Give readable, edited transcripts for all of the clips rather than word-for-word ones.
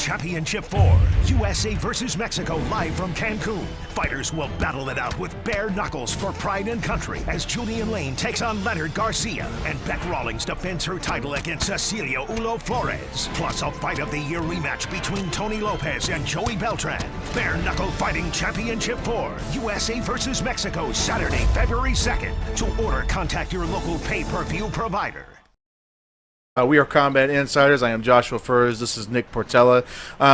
Championship 4. USA versus Mexico live from Cancun. Fighters will battle it out with bare knuckles for pride and country as Julian Lane takes on Leonard Garcia and Beck Rawlings defends her title against Cecilia Ulo Flores. Plus a Fight of the Year rematch between Tony Lopez and Joey Beltran. Bare Knuckle Fighting Championship 4. USA versus Mexico Saturday, February 2nd. To order, contact your local pay-per-view provider. We are Combat Insiders. I am Joshua Furs. This is Nick Portella.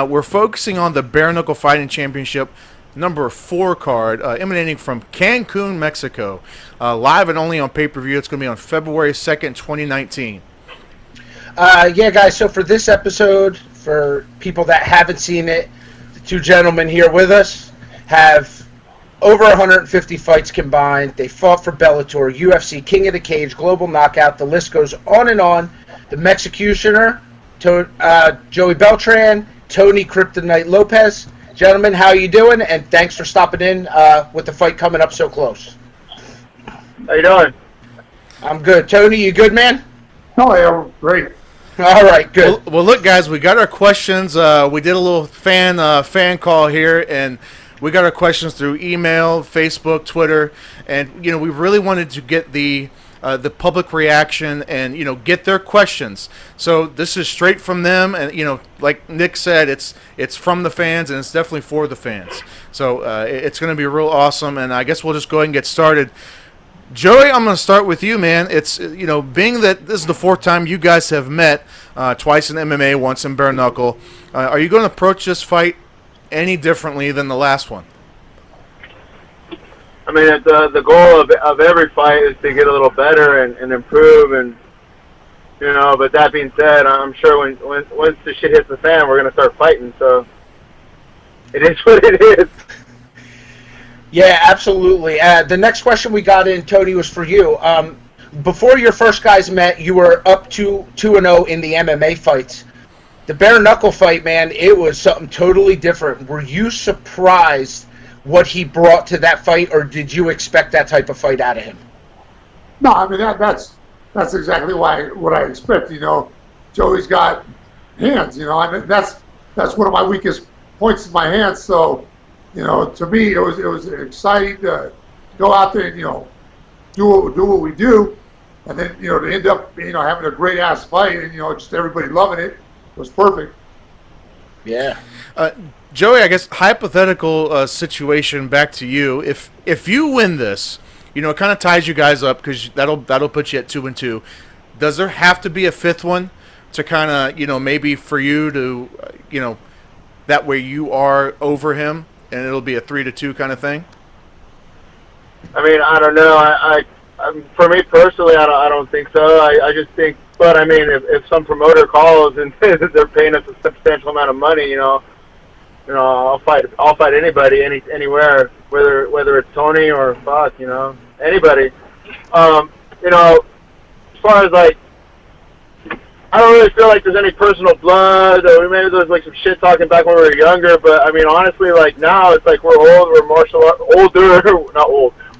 We're focusing on the Bare Knuckle Fighting Championship number 4 card emanating from Cancun, Mexico. Live and only on pay-per-view. It's going to be on February 2nd, 2019. Yeah, guys, so for this episode, for people that haven't seen it, the two gentlemen here with us have over 150 fights combined. They fought for Bellator, UFC, King of the Cage, Global Knockout. The list goes on and on. The Mexicutioner, Joey Beltran, Tony Kryptonite Lopez. Gentlemen, how you doing? And thanks for stopping in with the fight coming up so close. How you doing? I'm good. Tony, you good, man? Oh, yeah, great. All right, good. Well, look, guys, we got our questions. We did a little fan call here, and we got our questions through email, Facebook, Twitter, and we really wanted to get the public reaction and get their questions. So this is straight from them, and like Nick said, it's from the fans, and it's definitely for the fans. So it's going to be real awesome, and I guess we'll just go ahead and get started. Joey, I'm going to start with you, man. It's being that this is the 4th time you guys have met, twice in MMA, once in bare knuckle. Are you going to approach this fight any differently than the last one? I mean, the goal of every fight is to get a little better and improve, and But that being said, I'm sure once the shit hits the fan, we're gonna start fighting. So it is what it is. Yeah, absolutely. The next question we got in, Tony, was for you. Before your first guys met, you were up 2-0 in the MMA fights. The bare knuckle fight, man, it was something totally different. Were you surprised what he brought to that fight, or did you expect that type of fight out of him? No, I mean that's exactly what I expect. Joey's got hands. I mean that's one of my weakest points in my hands. So, to me it was exciting to go out there and do what we do, and then to end up having a great ass fight and just everybody loving it was perfect. Yeah. Joey, I guess hypothetical situation back to you. If you win this, it kind of ties you guys up because that'll put you at 2-2. Does there have to be a 5th one to kind of maybe for you to that way you are over him and it'll be a 3-2 kind of thing? I mean, I don't know. I for me personally, I don't think so. I just think, but I mean, if some promoter calls and says that they're paying us a substantial amount of money, I'll fight anybody, anywhere, whether it's Tony or anybody. As far as I don't really feel like there's any personal blood, or maybe there's some shit talking back when we were younger. But I mean, honestly, now it's we're old, we're older,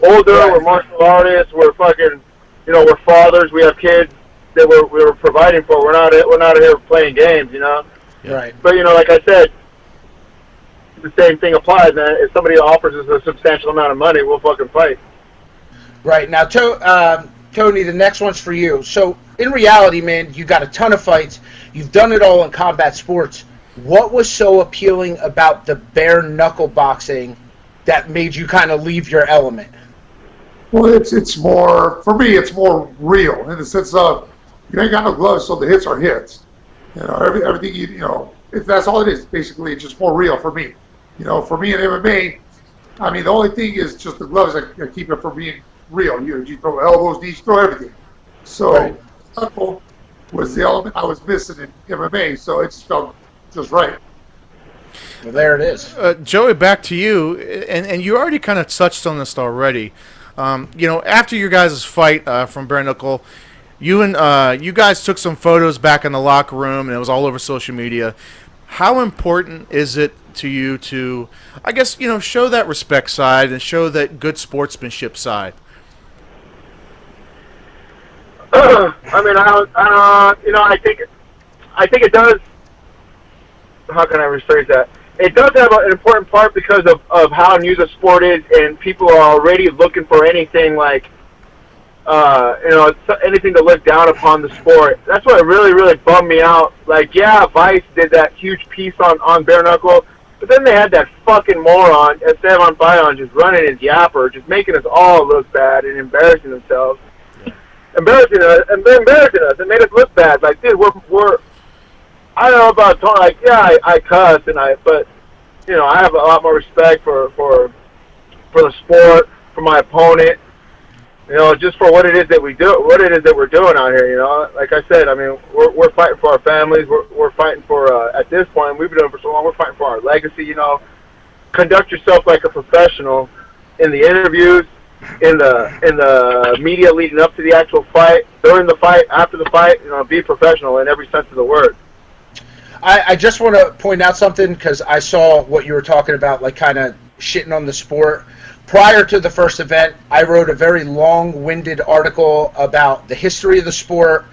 Right. we're martial artists, we're fucking, we're fathers, we have kids that we're providing for. We're not here playing games, Yeah. Right. But like I said, the same thing applies, man. If somebody offers us a substantial amount of money, we'll fucking fight. Right. Now, Tony, the next one's for you. So, in reality, man, you got a ton of fights. You've done it all in combat sports. What was so appealing about the bare knuckle boxing that made you kind of leave your element? Well, it's more, for me, it's more real in the sense of you ain't got no gloves, so the hits are hits. Everything that's all it is. Basically, it's just more real for me. For me in MMA, I mean, the only thing is just the gloves that keep it from being real. You throw elbows, knees, throw everything. So, knuckle was the element I was missing in MMA, so it just felt just right. Well, there it is. Joey, back to you, and you already kind of touched on this already. After your guys' fight from bare knuckle, you guys took some photos back in the locker room, and it was all over social media. How important is it to you to, I guess, show that respect side and show that good sportsmanship side? I mean, I think it does. how can I rephrase that? It does have an important part because of how new the sport is, and people are already looking for anything like, anything to look down upon the sport. That's what really, really bummed me out. Like, yeah, Vice did that huge piece on bare knuckle, but then they had that fucking moron, Esteban Bayon, just running his yapper, just making us all look bad and embarrassing themselves. Embarrassing us. It made us look bad. Like, dude, we're I don't know about Tony. Like, yeah, I cuss but I have a lot more respect for the sport, for my opponent. Just for what it is that we're doing out here. Like I said, I mean, we're fighting for our families. We're fighting for at this point. We've been doing it for so long. We're fighting for our legacy. Conduct yourself like a professional in the interviews, in the media leading up to the actual fight, during the fight, after the fight. Be professional in every sense of the word. I just want to point out something because I saw what you were talking about, like kind of shitting on the sport. Prior to the first event, I wrote a very long-winded article about the history of the sport,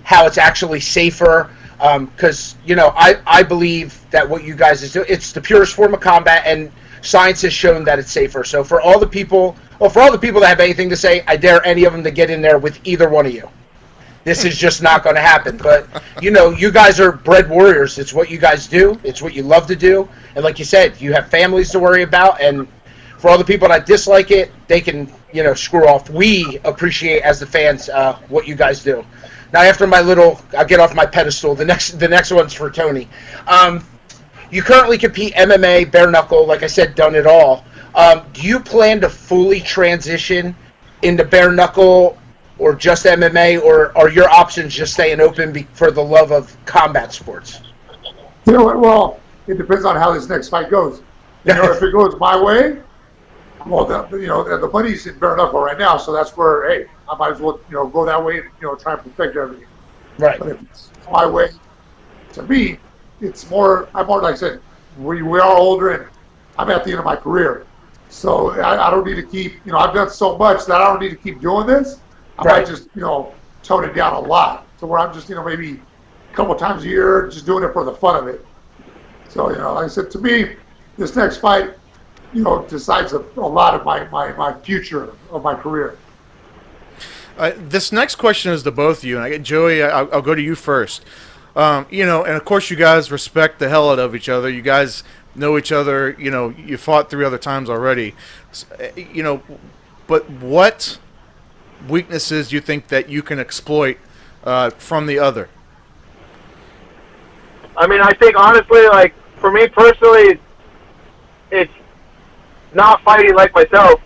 how it's actually safer, because, I believe that what you guys is doing, it's the purest form of combat, and science has shown that it's safer. So for all the people that have anything to say, I dare any of them to get in there with either one of you. This is just not going to happen. But, you guys are bred warriors. It's what you guys do. It's what you love to do. And like you said, you have families to worry about. And for all the people that dislike it, they can, screw off. We appreciate, as the fans, what you guys do. Now, after I'll get off my pedestal. The next one's for Tony. You currently compete MMA, bare knuckle. Like I said, done it all. Do you plan to fully transition into bare knuckle or just MMA, or are your options just staying open for the love of combat sports? Well, it depends on how this next fight goes. If it goes my way, well, the money's in bare knuckle right now, so that's where, hey, I might as well, go that way and, try and perfect everything. Right. But if it's my way, to me, I'm more, like I said, we are older and I'm at the end of my career. So I don't need to keep, I've done so much that I don't need to keep doing this. I might just, tone it down a lot to where I'm just, maybe a couple times a year just doing it for the fun of it. So, like I said, to me, this next fight, decides a lot of my future of my career. This next question is to both of you, and Joey, I'll go to you first. And of course you guys respect the hell out of each other. You guys know each other. You fought 3 other times already. But what weaknesses do you think that you can exploit from the other? I mean, I think honestly, like for me personally, it's not fighting like myself,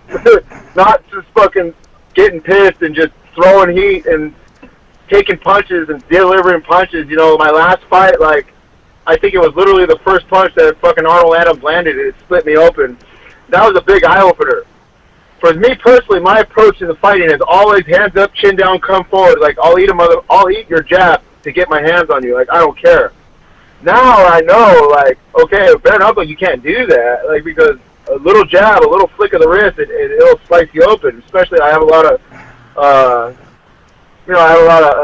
not just fucking getting pissed and just throwing heat and taking punches and delivering punches. My last fight, like, I think it was literally the first punch that fucking Arnold Adams landed. It split me open. That was a big eye-opener. For me personally, my approach to the fighting is always hands up, chin down, come forward. Like, I'll eat your jab to get my hands on you. Like, I don't care. Now I know, like, okay, bare knuckle, you can't do that. Like, because a little jab, a little flick of the wrist, it'll slice you open. Especially, I have a lot of,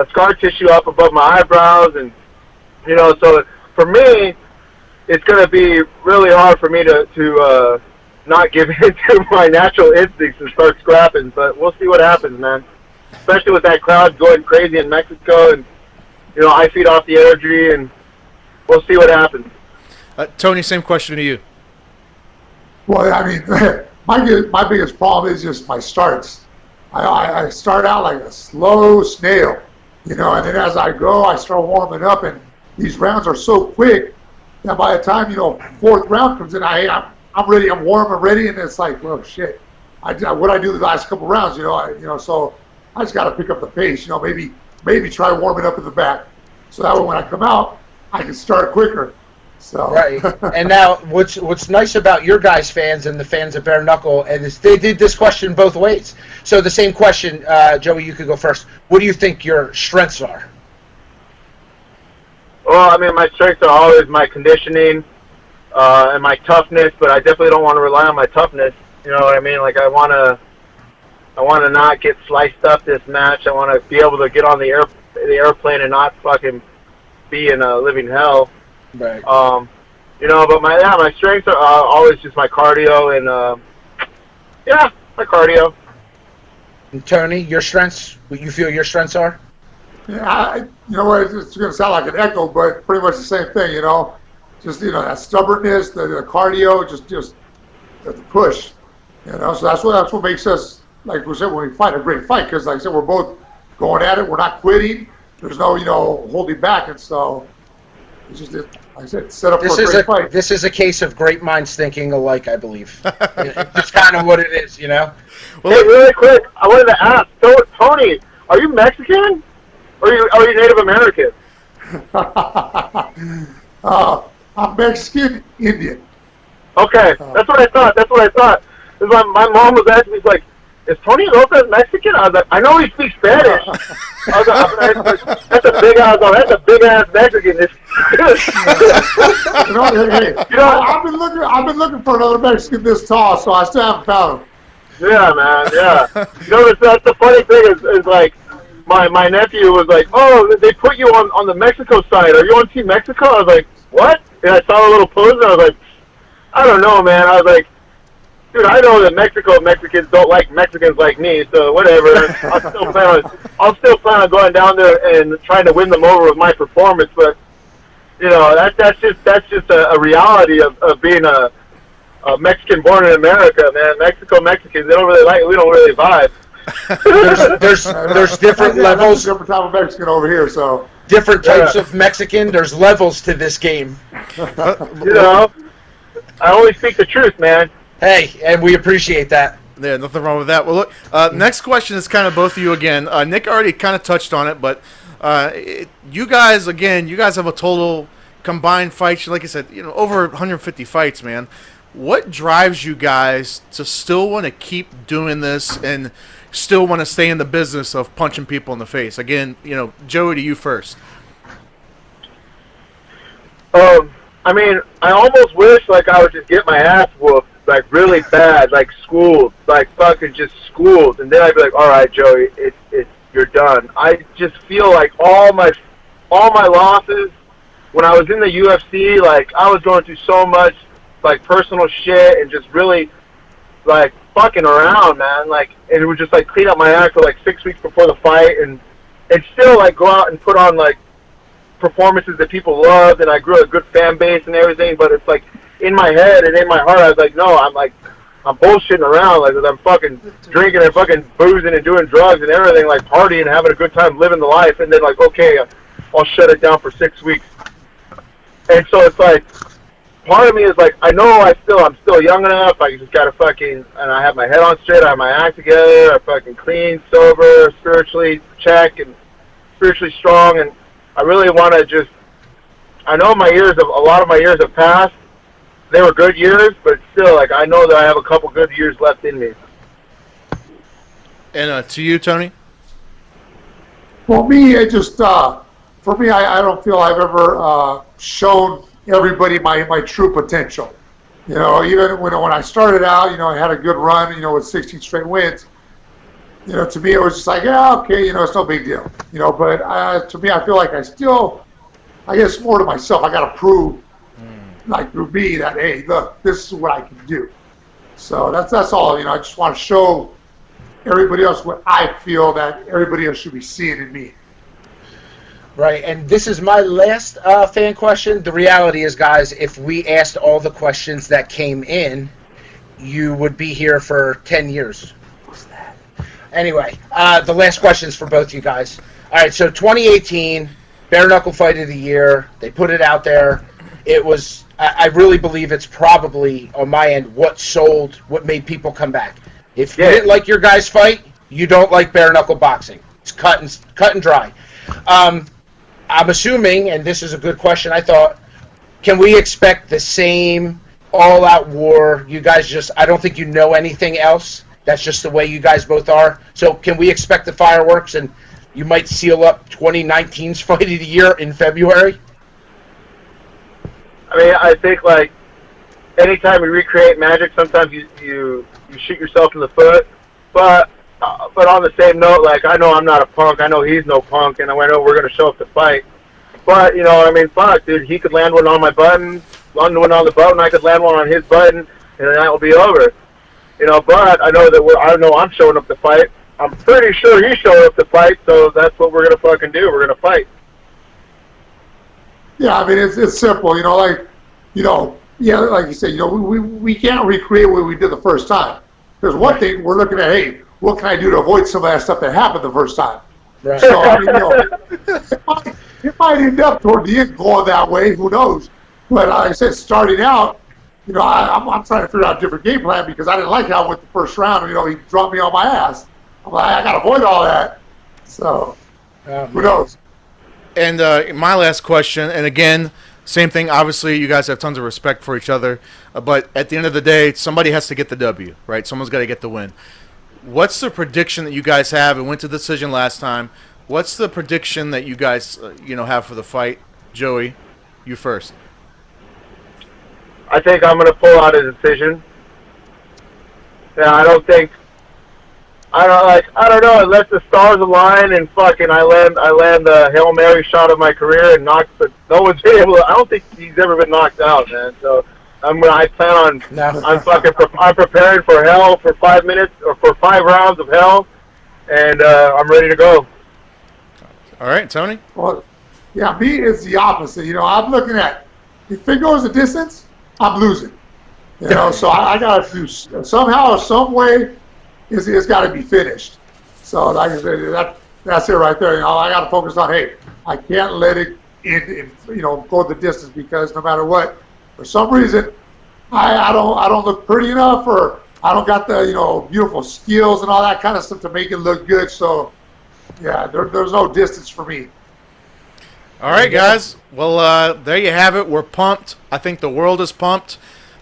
scar tissue up above my eyebrows, and so for me, it's going to be really hard for me to not give in to my natural instincts and start scrapping. But we'll see what happens, man. Especially with that crowd going crazy in Mexico, and I feed off the energy, and we'll see what happens. Tony, same question to you. Well, I mean, my biggest problem is just my starts. I start out like a slow snail, and then as I go, I start warming up, and these rounds are so quick that by the time, 4th round comes in, I'm ready, I'm warm and ready, and it's like, well, shit, what I do the last couple rounds, so I just got to pick up the pace, maybe try warming up in the back, so that way when I come out, I can start quicker. So. Right. And now, what's nice about your guys' fans and the fans of Bare Knuckle is they did this question both ways. So the same question, Joey, you could go first. What do you think your strengths are? Well, I mean, my strengths are always my conditioning and my toughness, but I definitely don't want to rely on my toughness. You know what I mean? Like, I want to not get sliced up this match. I want to be able to get on the airplane and not fucking be in a living hell. Right. But my strengths are always just my cardio and my cardio. And Tony, your strengths? What you feel your strengths are? Yeah, you know what? It's going to sound like an echo, but pretty much the same thing. Just that stubbornness, the cardio, just the push. So that's what makes us, like we said, when we fight, a great fight. Because like I said, we're both going at it. We're not quitting. There's no holding back, and so it's just like I said, set up for a great fight. This is a case of great minds thinking alike, I believe. It's kind of what it is, Well, hey, really quick, I wanted to ask, Tony, are you Mexican? Or are you Native American? I'm Mexican Indian. Okay, that's what I thought. Because my mom was asking me, she's like, is Tony Lopez Mexican? I was like, I know he speaks Spanish. I was like, that's a big ass Mexican. I've been looking for another Mexican this tall, so I still haven't found him. Yeah, man, yeah. That's the funny thing is like, my nephew was like, oh, they put you on the Mexico side. Are you on Team Mexico? I was like, what? And I saw a little post, and I was like, I don't know, man. I was like, dude, I know that Mexicans don't like Mexicans like me, so whatever. I'll still plan on going down there and trying to win them over with my performance. But that's just a reality of being a Mexican born in America, man. Mexicans, we don't really vibe. There's different levels. Different type of Mexican over here, so different types of Mexican. There's levels to this game. I only speak the truth, man. Hey, and we appreciate that. Yeah, nothing wrong with that. Well, look, next question is kind of both of you again. Nick already kind of touched on it, but you guys have a total combined fights, like I said, over 150 fights, man. What drives you guys to still want to keep doing this and still want to stay in the business of punching people in the face? Again, Joey, to you first. I mean, I almost wish like I would just get my ass whooped, like really bad, like schooled, like fucking just schooled, and then I'd be like, all right, Joey, you're done. I just feel like all my losses when I was in the UFC, like I was going through so much like personal shit and just really like fucking around, man. Like, and it would just like clean up my act for like 6 weeks before the fight, and still like go out and put on like performances that people loved, and I grew a good fan base and everything. But it's like in my head and in my heart, I was like, no, I'm bullshitting around, like I'm fucking drinking and fucking boozing and doing drugs and everything, like partying, having a good time, living the life, and then like, okay, I'll shut it down for 6 weeks. And so it's like, part of me is like, I know I'm still young enough. I just gotta fucking, and I have my head on straight. I have my act together. I'm fucking clean, sober, spiritually check, and spiritually strong. And I really want to just, I know a lot of my years have passed. They were good years, but still, like, I know that I have a couple good years left in me. And to you, Tony? Well, me, I don't feel I've ever shown everybody my true potential. Even when I started out, I had a good run, with 16 straight wins. To me, it was just like, yeah, okay, it's no big deal. But to me, I feel like I guess more to myself. I got to prove, like through me, that hey, look, this is what I can do. So that's all. I just want to show everybody else what I feel that everybody else should be seeing in me. Right, and this is my last fan question. The reality is, guys, if we asked all the questions that came in, you would be here for 10 years. What's that? Anyway, the last question's for both you guys. All right, so 2018, Bare Knuckle Fight of the Year. They put it out there. It was, I really believe it's probably, on my end, what made people come back. If you didn't like your guys' fight, you don't like bare knuckle boxing. It's cut and dry. I'm assuming, and this is a good question, I thought, can we expect the same all-out war? You guys I don't think you know anything else. That's just the way you guys both are. So can we expect the fireworks, and you might seal up 2019's Fight of the Year in February? I mean, I think, like, anytime we recreate magic, sometimes you shoot yourself in the foot. But on the same note, like, I know I'm not a punk. I know he's no punk, and I know we're going to show up to fight. But, I mean, fuck, dude, he could land one on my button. one on the boat, and I could land one on his butt, and the night will be over. You know, but I know that I know I'm showing up to fight. I'm pretty sure he's showing up to fight, so that's what we're gonna fucking do. We're gonna fight. Yeah, I mean it's simple, you know, like like you said, you know, we can't recreate what we did the first time. There's one thing we're looking at. Hey, what can I do to avoid some of that stuff that happened the first time? Right. So I mean, you know, it might end up toward the end going that way. Who knows? But like I said, starting out, you know, I'm trying to figure out a different game plan because I didn't like how I went the first round. You know, he dropped me on my ass. I'm like, I got to avoid all that. So, who knows? And my last question, and again, same thing. Obviously, you guys have tons of respect for each other. But at the end of the day, somebody has to get the W, right? Someone's got to get the win. What's the prediction that you guys have? It went to decision last time. What's the prediction that you guys, have for the fight? Joey, you first. I think I'm going to pull out a decision. Yeah, I don't know, unless the stars align and fucking I land the Hail Mary shot of my career and knock, but no one's been able to, I don't think he's ever been knocked out, man. So I'm preparing for hell for 5 minutes or for 5 rounds of hell, and I'm ready to go. All right, Tony? Well, yeah, me is the opposite. You know, I'm looking at, if it goes the distance, I'm losing. You know, so I got to do somehow or some way. It's got to be finished. So like I said, that's it right there. You know, I got to focus on, hey, I can't let it go the distance because no matter what, for some reason, I don't look pretty enough or I don't got the beautiful skills and all that kind of stuff to make it look good. So yeah, there's no distance for me. All right, guys. Well, there you have it. We're pumped. I think the world is pumped.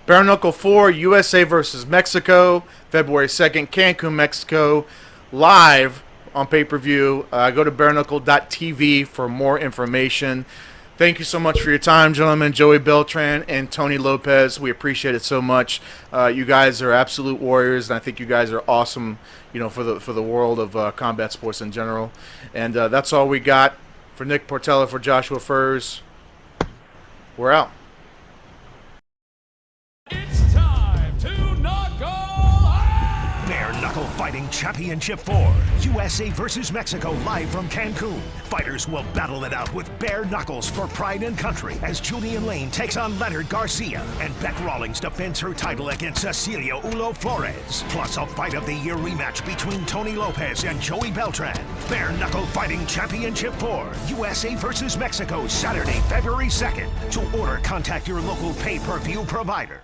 Bare Knuckle 4, USA versus Mexico, February 2nd, Cancun, Mexico, live on pay-per-view. Go to bareknuckle.tv for more information. Thank you so much for your time, gentlemen. Joey Beltran and Tony Lopez. We appreciate it so much. You guys are absolute warriors, and I think you guys are awesome, for the world of combat sports in general. And that's all we got. For Nick Portella, for Joshua Furs, we're out. It's time to knuckle out! Bare Knuckle Fighting Championship 4, USA versus Mexico, live from Cancun. Fighters will battle it out with bare knuckles for pride and country as Julian Lane takes on Leonard Garcia and Beck Rawlings defends her title against Cecilia Ulo Flores. Plus a Fight of the Year rematch between Tony Lopez and Joey Beltran. Bare Knuckle Fighting Championship 4, USA versus Mexico, Saturday, February 2nd. To order, contact your local pay-per-view provider.